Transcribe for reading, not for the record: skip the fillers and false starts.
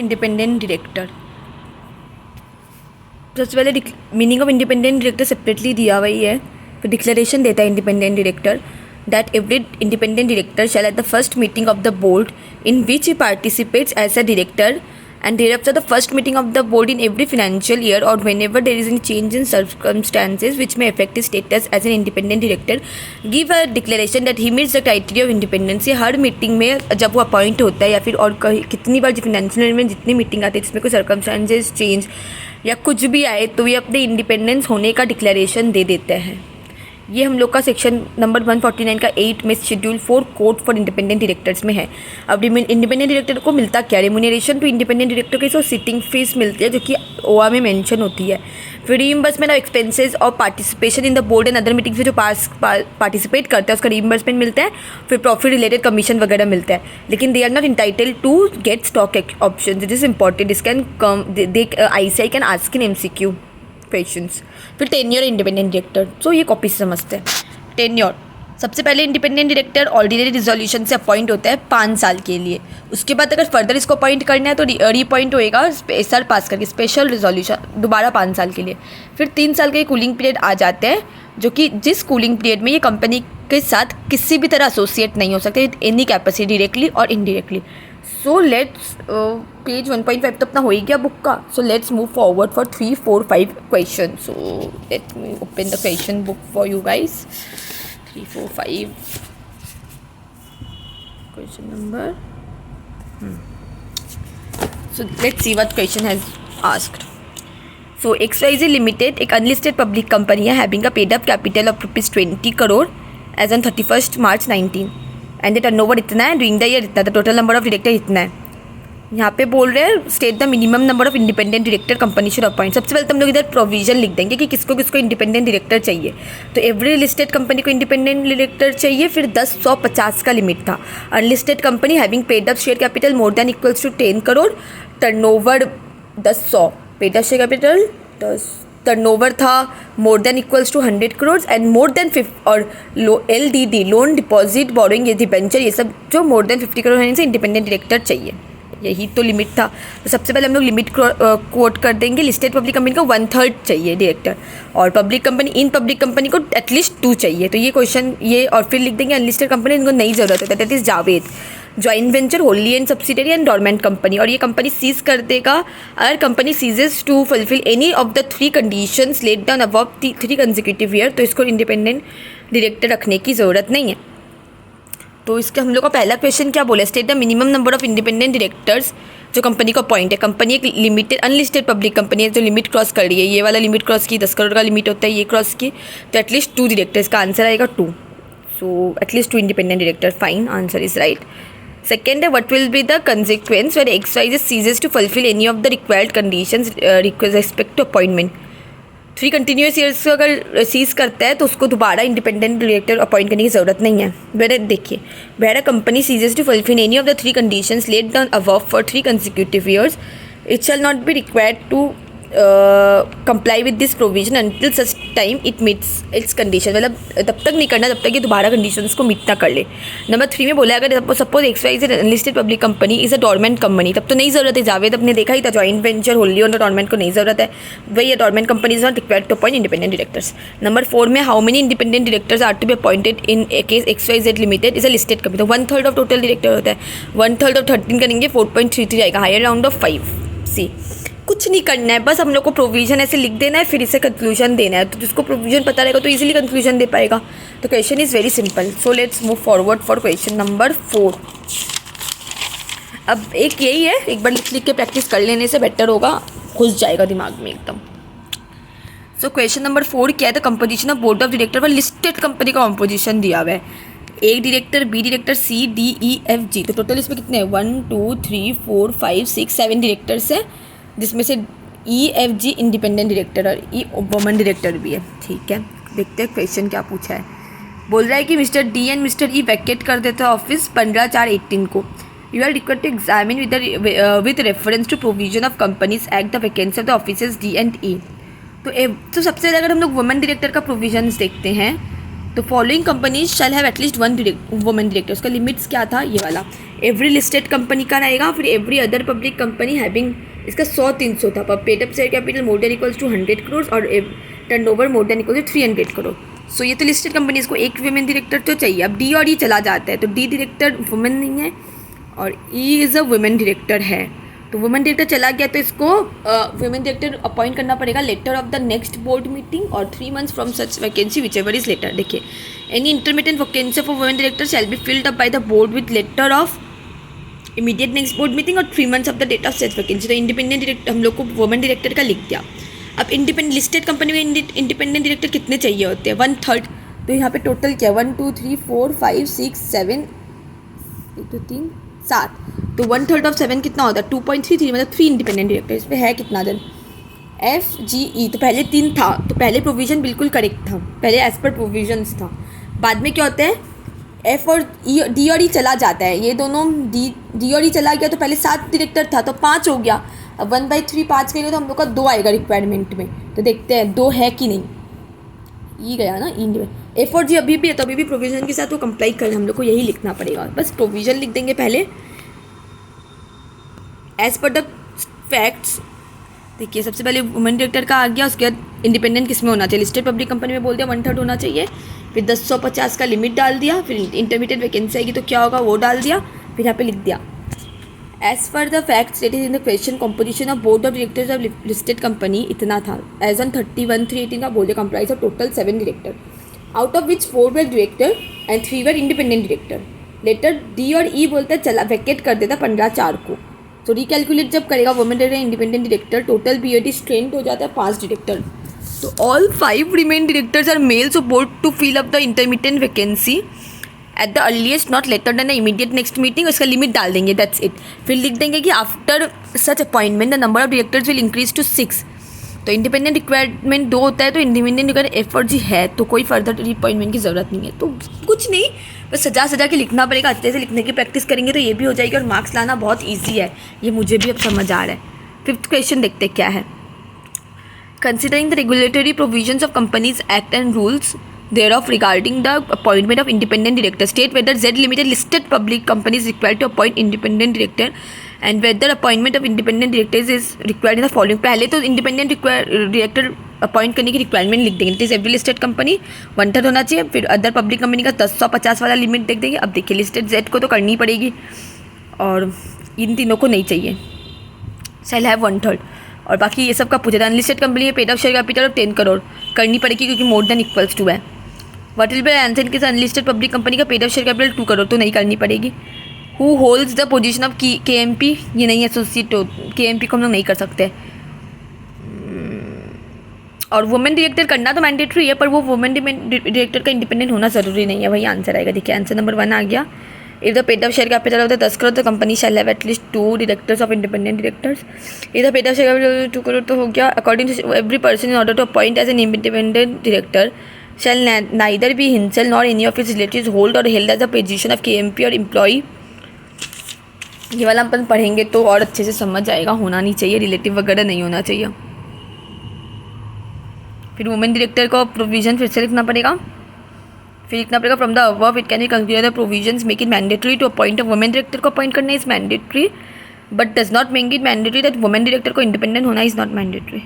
Independent director. सबसे पहले meaning of independent director separately दिया हुआ ही है, फिर डिक्लेरेशन देता है independent director that every independent director shall at the first meeting of the board in which he participates as a director and thereafter the first meeting of the board in every financial year or whenever there is any change in circumstances which may affect his status as an independent director give a declaration that he meets the criteria of independence। ये हर meeting में जब वो appoint होता है या फिर और कितनी बार फाइनेंशियल ईयर में जितनी मीटिंग आती है जिसमें कोई सर्कमस्टांसेस चेंज या कुछ भी आए तो ये अपने इंडिपेंडेंस होने का डिक्लेरेशन दे देते हैं। ये हम लोग का सेक्शन नंबर 149 का 8 में schedule 4 code for independent directors में है। अब इंडिपेंडेंट डायरेक्टर को मिलता क्या, रेम्यूनरेशन टू इंडिपेंडेंट डायरेक्टर की सो सिटिंग फीस मिलती है जो कि ओआ में मेंशन होती है। फिर रीइंबर्समेंट ऑफ एक्सपेंसेस और participation in the board and other meetings में जो पार्टिसिपेट करता है उसका रीइंबर्समेंट मिलता है। फिर प्रॉफिट रिलेटेड कमीशन वगैरह मिलता है, लेकिन they are not entitled to get stock option. This is important, this can come ICI can ask in MCQ questions. फिर टेन्योर इंडिपेंडेंट डायरेक्टर, सो ये कॉपी से समझते हैं। टेन्योर सबसे पहले इंडिपेंडेंट डायरेक्टर ऑर्डिनरी रिजोल्यूशन से अपॉइंट होता है 5 साल के लिए। उसके बाद अगर फर्दर इसको अपॉइंट करना है तो रीअपॉइंट होएगा SR पास करके स्पेशल रिजोल्यूशन दोबारा 5 साल के लिए। फिर 3 साल के कूलिंग पीरियड आ जाते हैं जो कि जिस कूलिंग पीरियड में ये कंपनी के साथ किसी भी तरह एसोसिएट नहीं हो सकते एनी कैपेसिटी डायरेक्टली और इनडायरेक्टली। सो लेट्स पेज 1.5 तो अपना हो ही गया बुक का। So let's move forward for 3, 4, 5 question. So let me open the question book for you guys. 3, 4, 5 question number. So let's see what question has asked. So XYZ Limited एक unlisted public company है having a paid up capital of ₹20 crore as on 31 March 19 and the turnover इतना है, during the year इतना, the total number of director इतना है। यहाँ पे बोल रहे हैं state the minimum number of independent director company should appoint. सबसे पहले तो हम लोग इधर प्रोविजन लिख देंगे कि किसको किसको इंडिपेंडेंट डायरेक्टर चाहिए। तो एवरी लिस्टेड कंपनी को इंडिपेंडेंट डायरेक्टर चाहिए। फिर 10, 100, 50 का लिमिट था। Unlisted company having paid up share capital more than equals to 10 crore, turnover 10, 100, paid up share capital 10, turnover था more than equals to 100 crore and more than 50 और LDD loan deposit borrowing ये debenture ये सब जो मोर देन 50 करोड़ होने से independent director चाहिए। यही तो लिमिट था। तो सबसे पहले हम लोग लिमिट कोट कर देंगे। लिस्टेड पब्लिक कंपनी को 1/3 चाहिए डायरेक्टर और पब्लिक कंपनी को एटलीस्ट 2 चाहिए। तो ये क्वेश्चन ये और फिर लिख देंगे अनलिस्टेड कंपनी इनको नहीं ज़रूरत होता, दैट इज़ जावेद। Joint venture wholly and subsidiary and dormant company, और ये कंपनी सीज कर देगा अगर company ceases to fulfil any of the 3 conditions laid down above 3 consecutive year, तो इसको इंडिपेंडेंट डायरेक्टर रखने की ज़रूरत नहीं है। तो इसका हम लोग का पहला क्वेश्चन क्या बोला, state the minimum number of independent directors जो कंपनी को अपॉइंट है। कंपनी एक लिमिटेड अनलिस्टेड पब्लिक कंपनी है जो लिमिट क्रॉस कर रही है, ये वाला लिमिट क्रॉस की 10 करोड़ का लिमिट होता है, ये क्रॉस की, तो एटलीस्ट 2 डायरेक्टर, इसका आंसर आएगा 2। So at least 2 independent director, fine, answer is right. Second है what will be the consequence where XYZ ceases to fulfil any of the required conditions respect to appointment. 3 continuous years को अगर seize करता है तो उसको दोबारा independent director appoint करने की ज़रूरत नहीं है। वेर देखिए where a company ceases to fulfil any of the 3 conditions laid down above for 3 consecutive years it shall not be required to comply with this provision until such time it meets its condition. मतलब तब तक नहीं करना जब तक कि दोबारा conditions को मीट ना कर ले। नंबर 3 में बोला अगर suppose XYZ unlisted public company is a dormant company, तब तो नहीं ज़रूरत है। जावेद अपने देखा ही था joint venture wholly on the dormant को नहीं ज़रूरत है, वही dormant company is not required to appoint independent directors. Number 4 में how many independent directors are to be appointed in case XYZ limited is a listed company, तो 1/3 of total director होता है। 1/3 of 13 करेंगे 4.33 आएगा, हायर राउंड ऑफ 5। सी कुछ नहीं करना है, बस हम लोग को प्रोविजन ऐसे लिख देना है, फिर इसे कंक्लूजन देना है। तो जिसको प्रोविजन पता रहेगा तो इजीली कंक्लूजन दे पाएगा। तो question is very simple. So let's move forward for question number 4। अब एक यही है, एक बार लिख के प्रैक्टिस कर लेने से बेटर होगा, घुस जाएगा दिमाग में एकदम। सो क्वेश्चन नंबर 4 क्या है, the composition of board of director पर लिस्टेड कंपनी का कंपोजिशन दिया हुआ है। एक director, B director, C, D, E, F, G, तो टोटल इसमें कितने हैं 1, 2, 3, 4, 5, 6, 7 डायरेक्टर्स हैं, जिसमें से E, F, G independent director और E वुमन डायरेक्टर भी है। ठीक है, देखते हैं क्वेश्चन क्या पूछा है। बोल रहा है कि मिस्टर D एंड मिस्टर E वैकेट कर देते हैं ऑफिस 15/4/18 को। You are required to examine with reference to provision of companies act the vacancy of the offices D and E। तो सबसे ज़्यादा अगर हम लोग वुमेन डायरेक्टर का प्रोविजन देखते हैं तो following companies shell have at least one women director, उसका लिमिट्स क्या था ये वाला, एवरी लिस्टेड कंपनी का रहेगा, फिर every other public company having, इसका 100-300 था, पर paid up share capital more than equals to 100 crore और turnover more than equal to 300 crore. So ये तो लिस्टेड कंपनीज को एक वुमेन डायरेक्टर तो चाहिए। अब डी और ई चला जाता है, तो डी डायरेक्टर वुमेन नहीं है और E is a women director है, तो वुमेन डायरेक्टर चला गया, तो इसको वुमेन डायरेक्टर अपॉइंट करना पड़ेगा later of the next board meeting और 3 months from such vacancy whichever is later. देखिए, any intermediate vacancy for women director shall be filled up by the board with later of immediate next board meeting और 3 months of the date of such vacancy. तो independent director हम लोग को women director का लिख दिया। अब independent listed company में इंडिपेंडेंट डायरेक्टर कितने चाहिए होते हैं? 1/3। तो यहाँ पे टोटल क्या, 1 2 3 4 5 6 7 1 2 3 7, तो 1/3 ऑफ 7 कितना होता है? 2.33, मतलब 3 इंडिपेंडेंट डायरेक्टर। इसमें है कितना दिन? एफ जी ई, तो पहले 3 था, तो पहले प्रोविज़न बिल्कुल करेक्ट था, पहले एज पर प्रोविजंस था। बाद में क्या होता है, एफ और ई, डी और ई चला जाता है, ये दोनों डी और ई चला गया, तो पहले 7 डायरेक्टर था तो 5 हो गया। अब 1/3 5 करेंगे तो हम लोग का 2 आएगा रिक्वायरमेंट में, तो देखते हैं 2 है कि नहीं। ई गया ना, ई में एफ और जी अभी भी है, तो अभी भी प्रोविज़न के साथ वो कंप्लाई करें, हम लोग को यही लिखना पड़ेगा। बस प्रोविज़न लिख देंगे पहले एज पर द फैक्ट्स। देखिए, सबसे पहले वुमेन डायरेक्टर का आ गया, उसके बाद इंडिपेंडेंट किस में होना चाहिए, लिस्टेड पब्लिक कंपनी में बोल दिया 1/3 होना चाहिए, फिर 10/50 का लिमिट डाल दिया, फिर इंटरमीडिएट वैकेंसी आएगी तो क्या होगा वो डाल दिया, फिर यहाँ पे लिख दिया as per the facts stated in the question composition of board of directors of listed company इतना था। एज ऑन 31/3/18 का board comprise of total 7 director, out of which 4 were director and 3 were independent director. Later D और E बोलता है चला वैकेट कर देता 15/4 को। तो रिकैलकुलेट जब करेगा women director independent director, total BOD strength हो जाता है 5 डायरेक्टर। तो all 5 remain directors are male, so board to fill up the intermediate vacancy at the earliest not later than the immediate next meeting, उसका limit डाल देंगे, that's it. फिर लिख देंगे कि after such appointment the number of directors will increase to 6। तो independent requirement 2 होता है, तो इंडिपेंडेंट अगर एफ और जी है तो कोई फर्दर अपॉइंटमेंट की ज़रूरत नहीं है। तो कुछ नहीं, बस सजा के लिखना पड़ेगा, अच्छे से लिखने की प्रैक्टिस करेंगे तो ये भी हो जाएगी और मार्क्स लाना बहुत ईजी है, ये मुझे भी अब समझ आ रहा है। 5th क्वेश्चन देखते क्या है। Considering the regulatory provisions of companies act and rules thereof regarding the appointment of independent director, state whether Z Limited listed public company is required to appoint independent director and whether appointment of independent directors is required in the following। पहले तो independent director appoint करने की requirement लिख देंगे, it is every listed company 1/3 होना चाहिए, फिर other public company का 10/50 वाला लिमिट देख देंगे। अब देखिए, लिस्टेड जेड को तो करनी पड़ेगी और इन तीनों को नहीं चाहिए, शैल हैव 1/3, और बाकी ये सब का पूछा था। अनलिस्टेड कंपनी में paid up share capital of 10 crore करनी पड़ेगी क्योंकि मोर देन इक्वल्स टू है। व्हाट विल बी आंसर के अनलिस्टेड पब्लिक कंपनी का paid up share capital 2 crore, तो नहीं करनी पड़ेगी। Who holds the position of KMP, ये नहीं एसोसिएट, KMP को हम लोग नहीं कर सकते। और वुमेन डायरेक्टर करना तो मैंडेटरी है, पर वो वुमेन डायरेक्टर का इंडिपेंडेंट होना ज़रूरी नहीं है, वही आंसर आएगा। देखिए, आंसर नंबर 1 आ गया। If the paid up share capital of the 10 crore, the company shall have at least 2 directors of independent directors. If the paid up share capital 2 crore तो हो गया। According to every person in order to appoint as an independent director shall neither be himself nor any of his relatives hold or held as a position of KMP or employee। ये वाला अपन पढ़ेंगे तो और अच्छे से समझ आएगा, होना नहीं चाहिए, रिलेटिव वगैरह नहीं होना चाहिए। फिर वुमेन डायरेक्टर को प्रोविजन फिर से लिखना पड़ेगा, from the above it can be consider the provisions make it mandatory to appoint a women director को अपॉइंट करना is mandatory but does not make it mandatory that women director को independent होना is not mandatory.